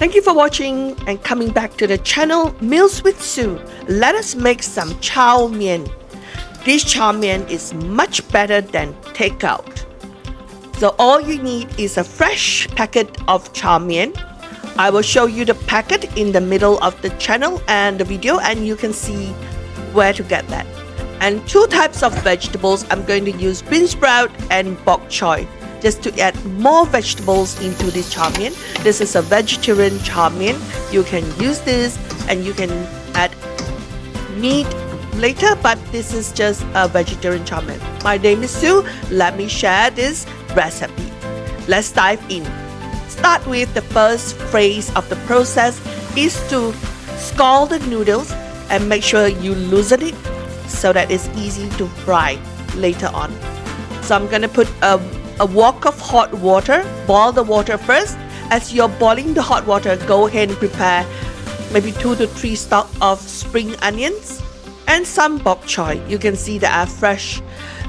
Thank you for watching and coming back to the channel Meals with Sue. Let us make some chow mein. This chow mein is much better than takeout. So all you need is a fresh packet of chow mein. I will show you the packet in the middle of the channel and the video, and you can see where to get that. And two types of vegetables. I'm going to use bean sprout and bok choy, just to add more vegetables into this chow mein. This is a vegetarian chow mein. You can use this and you can add meat later, but this is just a vegetarian chow mein. My name is Sue. Let me share this recipe. Let's dive in. Start with the first phase of the process is to scald the noodles and make sure you loosen it so that it's easy to fry later on. So I'm gonna put a wok of hot water. Boil the water first. As you're boiling the hot water, go ahead and prepare maybe 2 to 3 stalks of spring onions and some bok choy. You can see that I fresh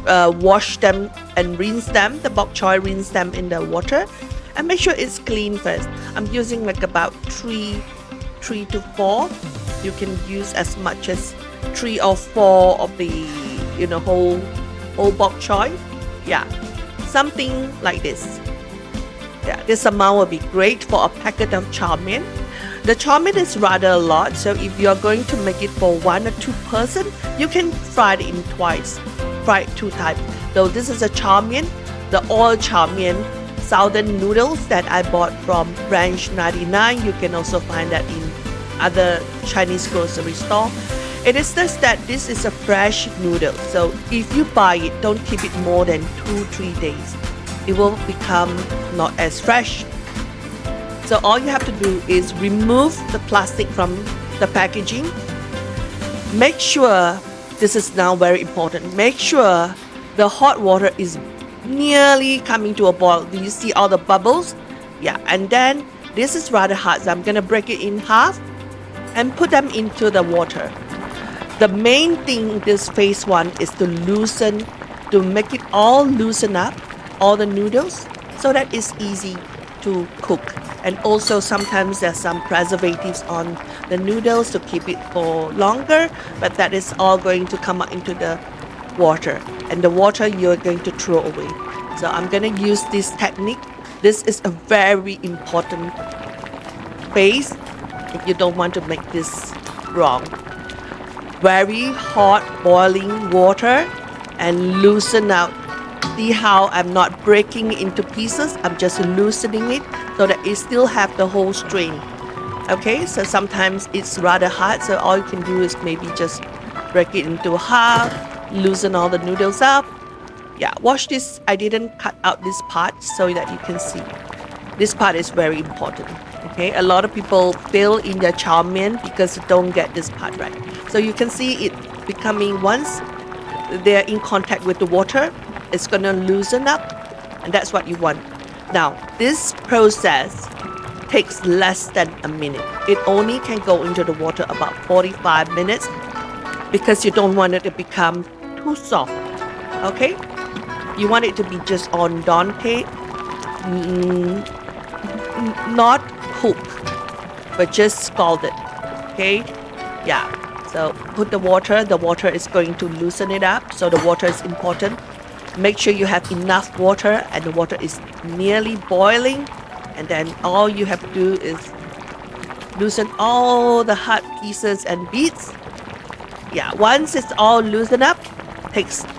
wash them and rinse them, the bok choy, rinse them in the water and make sure it's clean first. I'm using like about 3 to 4. You can use as much as 3 or 4 of the whole bok choy. Yeah, something like this. Yeah, this amount will be great for a packet of chow mein. The chow mein is rather a lot, so if you're going to make it for 1 or 2 person, you can fry it in twice. Fry it 2 times. So this is a chow mein, the oil chow mein, southern noodles that I bought from Branch 99. You can also find that in other Chinese grocery store. It is just that this is a fresh noodle. So if you buy it, don't keep it more than 2-3 days. It will become not as fresh. So all you have to do is remove the plastic from the packaging. Make sure, this is now very important, make sure the hot water is nearly coming to a boil. Do you see all the bubbles? Yeah, and then this is rather hard, so I'm gonna break it in half and put them into the water. The main thing this phase 1 is to loosen, to make it all loosen up, all the noodles, so that it's easy to cook. And also sometimes there's some preservatives on the noodles to keep it for longer, but that is all going to come out into the water, and the water you're going to throw away. So I'm going to use this technique. This is a very important phase if you don't want to make this wrong. Very hot boiling water and loosen out. See how I'm not breaking into pieces, I'm just loosening it so that it still have the whole string. Okay, so sometimes it's rather hard, so all you can do is maybe just break it into half, loosen all the noodles up. Yeah, watch this. I didn't cut out this part so that you can see. This part is very important. Okay, a lot of people fail in their chow mein because they don't get this part right. So you can see it becoming, once they're in contact with the water, it's gonna loosen up, and that's what you want. Now, this process takes less than a minute. It only can go into the water about 45 minutes because you don't want it to become too soft. Okay? You want it to be just on dante, not cooked, but just scalded. Okay? Yeah. So put the water is going to loosen it up, so the water is important. Make sure you have enough water and the water is nearly boiling, and then all you have to do is loosen all the hard pieces and bits. Yeah, once it's all loosened up,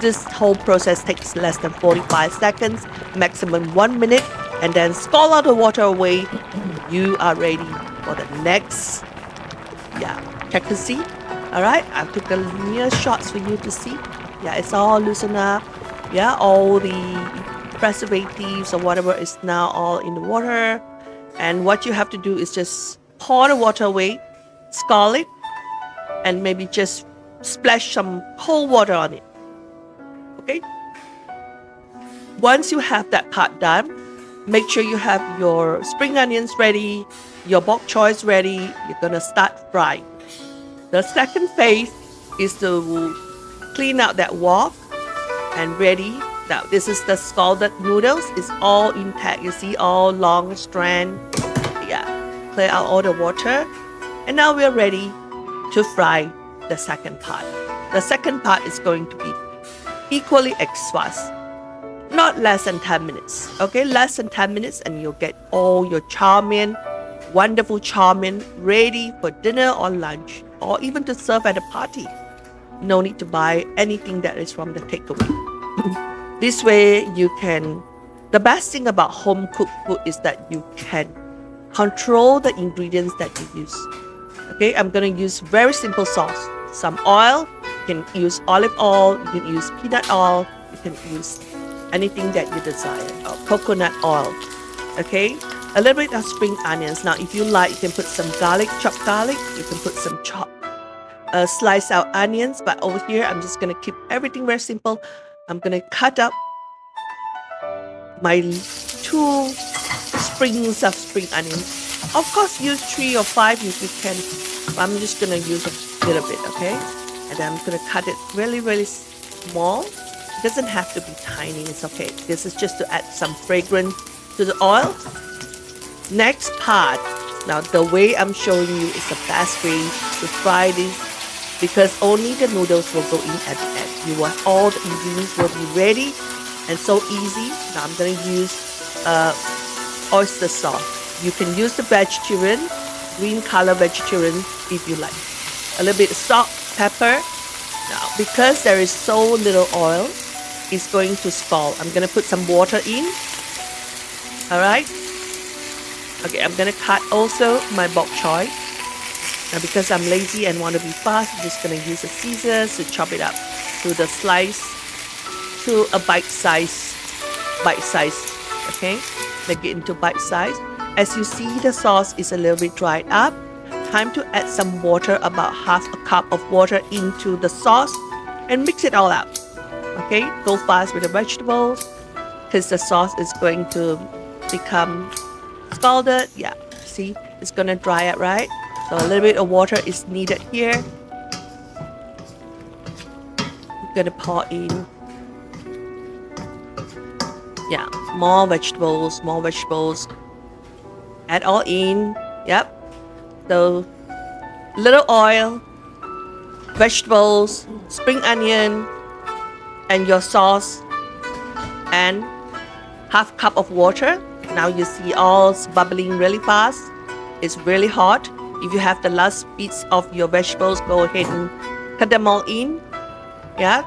this whole process takes less than 45 seconds, maximum 1 minute, and then scald all the water away. You are ready for the next. Yeah, check to see. Alright, I took a near shots for you to see. Yeah, it's all loosened up. Yeah, all the preservatives or whatever is now all in the water. And what you have to do is just pour the water away, scald it, and maybe just splash some cold water on it. Okay? Once you have that part done, make sure you have your spring onions ready, your bok choy ready. You're gonna start frying. The second phase is to clean out that wok and ready. Now, this is the scalded noodles. It's all intact. You see all long strand. Yeah. clear out all the water. And now we're ready to fry the second part. The second part is going to be equally as fast. Not less than 10 minutes. Okay, less than 10 minutes and you'll get all your chow mein, wonderful chow mein, ready for dinner or lunch or even to serve at a party. No need to buy anything that is from the takeaway. This way you can, the best thing about home cooked food is that you can control the ingredients that you use. Okay, I'm going to use very simple sauce. Some oil, you can use olive oil, you can use peanut oil, you can use anything that you desire, or coconut oil. Okay, a little bit of spring onions. Now, if you like, you can put some garlic, chopped garlic. You can put some sliced out onions. But over here, I'm just going to keep everything very simple. I'm going to cut up my 2 springs of spring onions. Of course, use 3 or 5 if you can. But I'm just going to use a little bit, okay? And then I'm going to cut it really, really small. It doesn't have to be tiny, it's okay. This is just to add some fragrance to the oil. Next part. Now, the way I'm showing you is the best way to fry this because only the noodles will go in at the end. You want all the ingredients will be ready and so easy. Now, I'm going to use oyster sauce. You can use the vegetarian, green color vegetarian if you like. A little bit of salt, pepper. Now, because there is so little oil, it's going to spoil. I'm going to put some water in. Alright. Okay, I'm going to cut also my bok choy. Now, because I'm lazy and want to be fast, I'm just going to use a scissors to chop it up to the slice, to a bite size. Okay, make it into bite size. As you see, the sauce is a little bit dried up. Time to add some water, about half a cup of water into the sauce and mix it all out. Okay, go fast with the vegetables because the sauce is going to become scalded. Yeah, see, it's going to dry out, right? So a little bit of water is needed here. I'm going to pour in, yeah, more vegetables. Add all in, yep. So, little oil, vegetables, spring onion, and your sauce, and half cup of water. Now you see all bubbling really fast. It's really hot. If you have the last bits of your vegetables, go ahead and cut them all in. Yeah.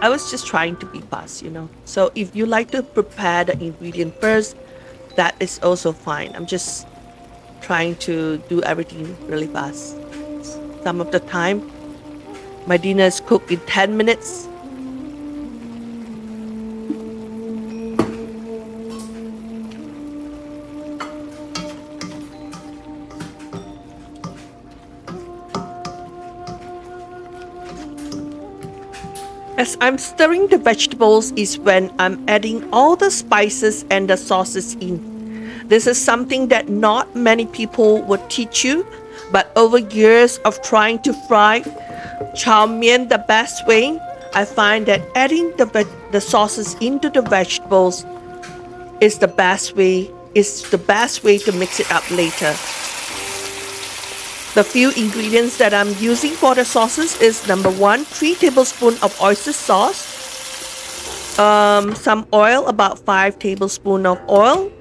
I was just trying to be fast, you know. So if you like to prepare the ingredient first, that is also fine. I'm just trying to do everything really fast. Some of the time, my dinner is cooked in 10 minutes. As I'm stirring the vegetables is when I'm adding all the spices and the sauces in. This is something that not many people would teach you, but over years of trying to fry chow mein the best way, I find that adding the sauces into the vegetables is the best way. Is the best way to mix it up later. The few ingredients that I'm using for the sauces is number 1, 3 tablespoons of oyster sauce, some oil, about 5 tablespoons of oil,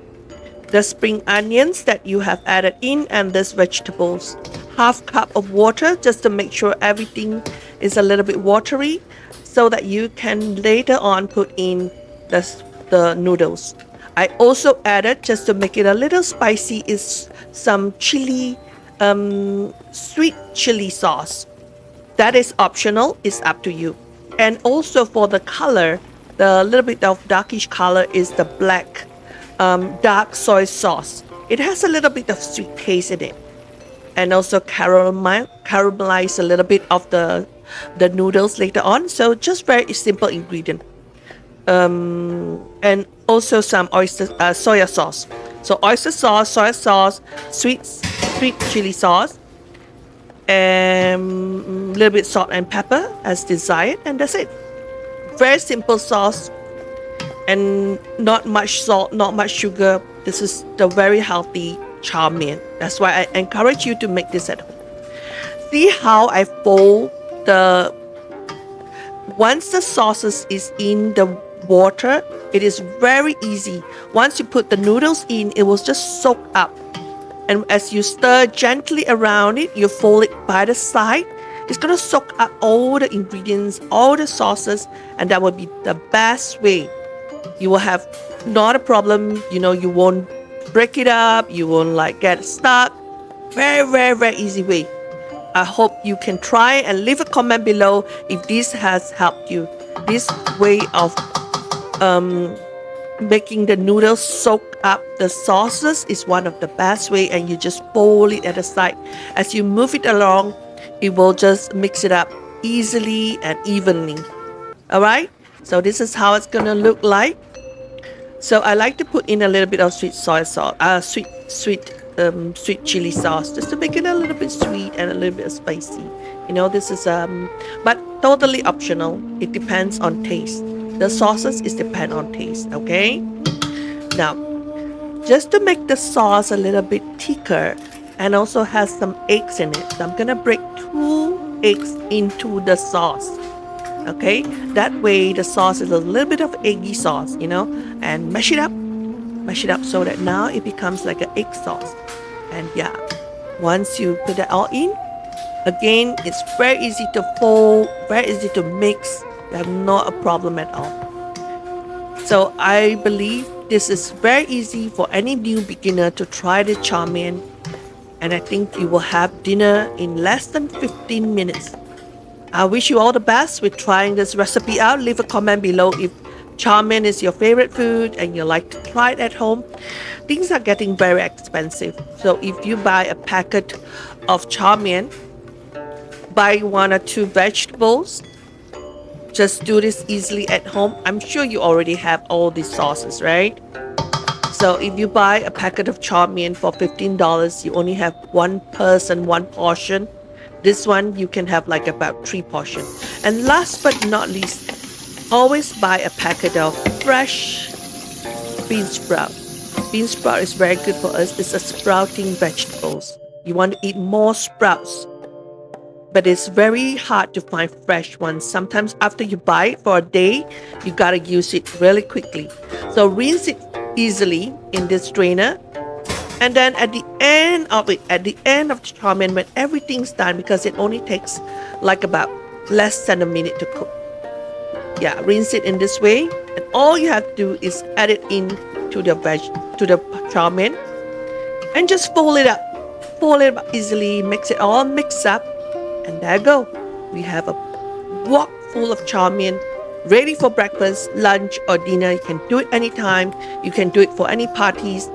the spring onions that you have added in, and these vegetables. Half cup of water just to make sure everything is a little bit watery so that you can later on put in the noodles. I also added, just to make it a little spicy, is some chili, sweet chili sauce. That is optional, it's up to you. And also for the color, the little bit of darkish color is the black dark soy sauce. It has a little bit of sweet taste in it. And also caramelize a little bit of the noodles later on. So just very simple ingredient. And also some soya sauce. So oyster sauce, soya sauce, sweet chili sauce, and a little bit salt and pepper as desired, and that's it. Very simple sauce, and not much salt, not much sugar, This is the very healthy chow mein. That's why I encourage you to make this at home. See how I fold the once the sauces is in the water, it is very easy. Once you put the noodles in, it will just soak up. And as you stir gently around it, you fold it by the side. It's gonna soak up all the ingredients, all the sauces, and that will be the best way. You will have not a problem, you won't break it up, you won't like get stuck. Very, very, very easy way. I hope you can try and leave a comment below if this has helped you. This way of making the noodles soak up the sauces is one of the best way, and you just fold it at the side. As you move it along, it will just mix it up easily and evenly. Alright, so this is how it's gonna look like. So I like to put in a little bit of sweet soy sauce, sweet chili sauce, just to make it a little bit sweet and a little bit spicy. This is but totally optional. It depends on taste. The sauces is depend on taste. Okay. Now, just to make the sauce a little bit thicker, and also has some eggs in it, so I'm gonna break 2 eggs into the sauce. Okay, that way the sauce is a little bit of eggy sauce, and mash it up so that now it becomes like an egg sauce. And yeah, once you put that all in, again, it's very easy to fold, very easy to mix. You have not a problem at all. So I believe this is very easy for any new beginner to try the chow mein, and I think you will have dinner in less than 15 minutes. I wish you all the best with trying this recipe out. Leave a comment below if chow mein is your favorite food and you like to try it at home. Things are getting very expensive. So if you buy a packet of chow mein, buy 1 or 2 vegetables. Just do this easily at home. I'm sure you already have all these sauces, right? So if you buy a packet of chow mein for $15, you only have 1 person, 1 portion. This one, you can have like about 3 portions. And last but not least, always buy a packet of fresh bean sprout. Bean sprout is very good for us. It's a sprouting vegetables. You want to eat more sprouts. But it's very hard to find fresh ones. Sometimes after you buy it for a day, you gotta use it really quickly. So rinse it easily in this strainer. And then at the end of the chow mein, when everything's done, because it only takes like about less than a minute to cook. Yeah, rinse it in this way, and all you have to do is add it in to the chow mein, and just fold it up easily, mix it all mix up, and there you go. We have a wok full of chow mein, ready for breakfast, lunch, or dinner. You can do it anytime. You can do it for any parties.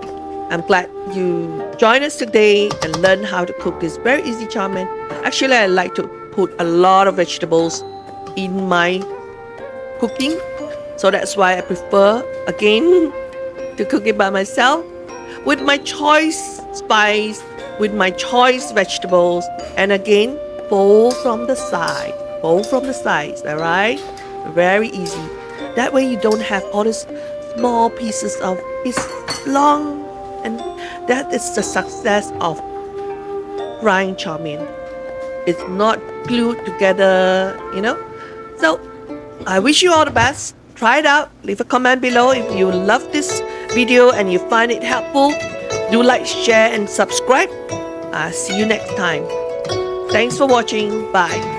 I'm glad you joined us today and learn how to cook this very easy chow mein. Actually, I like to put a lot of vegetables in my cooking. So that's why I prefer, again, to cook it by myself with my choice spice, with my choice vegetables. And again, fold from the side. Fold from the sides, all right? Very easy. That way you don't have all these small pieces of, it's long. And that is the success of frying chow mein. It's not glued together, So I wish you all the best. Try it out. Leave a comment below if you love this video and you find it helpful. Do like, share, and subscribe. See you next time. Thanks for watching. Bye.